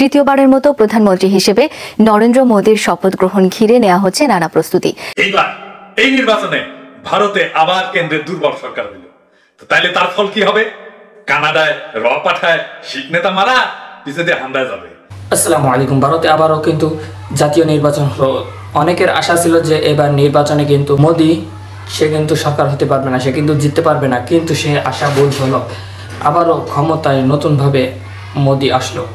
তৃতীয়বারের মতো প্রধানমন্ত্রী হিসেবে নরেন্দ্র মোদীর শপথ গ্রহণ ঘিরে নেওয়া হচ্ছে নানা প্রস্তুতি। এইবার এই নির্বাচনে ভারতে আবার কেন্দ্রের দুর্বল সরকার হইল, তো তাইলে তার ফল কি হবে? কানাডায় র পাঠায় শিখ নেতা মারা পিছে দিয়ে হামলায় যাবে। আসসালামু আলাইকুম। ভারতে আবারও কিন্তু জাতীয় নির্বাচন হলো। অনেকের আশা ছিল যে এবার নির্বাচনে কিন্তু মোদি সে কিন্তু সরকার হতে পারবে না, সে কিন্তু জিততে পারবে না, কিন্তু সে আশা ভুল হলো। আবারও ক্ষমতায় নতুনভাবে মোদি আসলো।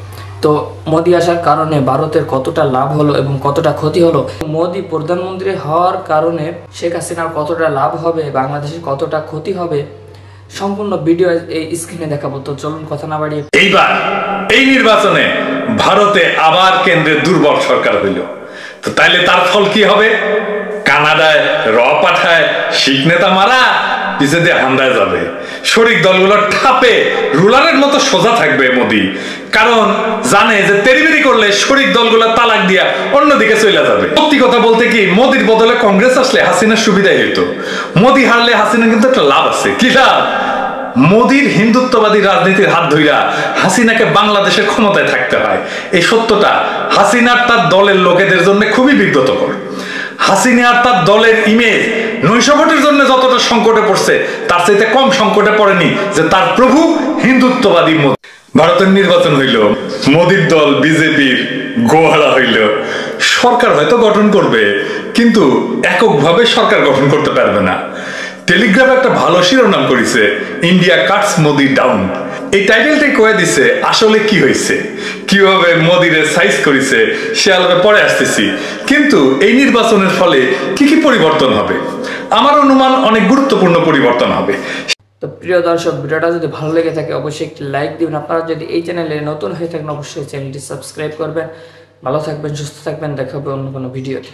তো মোদি আসার কারণে ভারতের কতটা লাভ হলো এবং কতটা ক্ষতি হলো, মোদি প্রধানমন্ত্রী হওয়ার কারণে শেখ হাসিনার কতটা লাভ হবে, বাংলাদেশের কতটা ক্ষতি হবে, সম্পূর্ণ ভিডিও এই স্ক্রিনে দেখাবো। তো চলুন কথা না বাড়িয়ে এইবার এই নির্বাচনে ভারতে আবার কেন্দ্রের দুর্বল সরকার হইল, তো তাইলে তার ফল কি হবে? কানাডায় র পাঠায় শিখ নেতা মারা পিছে দিয়ে হামলায় যাবে। শরিক দলগুলোর ঠাপে রুলারের মতো সোজা থাকবে মোদি, কারণ জানে যে তেরিবেরি করলে শরিক দলগুলো তালাক দিয়া অন্যদিকে চলে যাবে। সত্যি কথা বলতে কি, মোদির বদলে কংগ্রেস আসলে হাসিনার সুবিধাই হইতো। মোদি হারলে হাসিনার কিন্তু একটা লাভ আছে। কি লাভ? মোদির হিন্দুত্ববাদী রাজনীতির হাত ধইরা হাসিনাকে বাংলাদেশের ক্ষমতায় থাকতে হয়। এই সত্যটা হাসিনার তার দলের লোকেদের জন্য খুবই বিব্রতকর। হাসিনা আর তার দলের ইমেজ নৈশভোটের জন্য যতটা সংকটে পড়ছে, তার চাইতে কম সংকটে পড়েনি যে তার প্রভু হিন্দুত্ববাদী মোদি। ভারতের নির্বাচন হইল, মোদির দল বিজেপির গোহারা হইল। সরকার হয়তো গঠন করবে, কিন্তু এককভাবে সরকার গঠন করতে পারবে না। টেলিগ্রাফ একটা ভালো শিরোনাম করেছে, ইন্ডিয়া কাটস মোদি ডাউন। এই টাইটেলটাই কয়ে দিছে আসলে কি হয়েছে, কিভাবে মোদিরে সাইজ করেছে সে আলাদা পরে আসতেছি। কিন্তু এই নির্বাচনের ফলে কি কি পরিবর্তন হবে? আমার অনুমান অনেক গুরুত্বপূর্ণ পরিবর্তন হবে। তো প্রিয় দর্শক, ভিডিওটা যদি ভালো লেগে থাকে অবশ্যই একটি লাইক দিবেন। আপনারা যদি এই চ্যানেলে নতুন হয়ে থাকেন অবশ্যই চ্যানেলটি সাবস্ক্রাইব করবেন। ভালো থাকবেন, সুস্থ থাকবেন, দেখা হবে অন্য কোনো ভিডিওতে।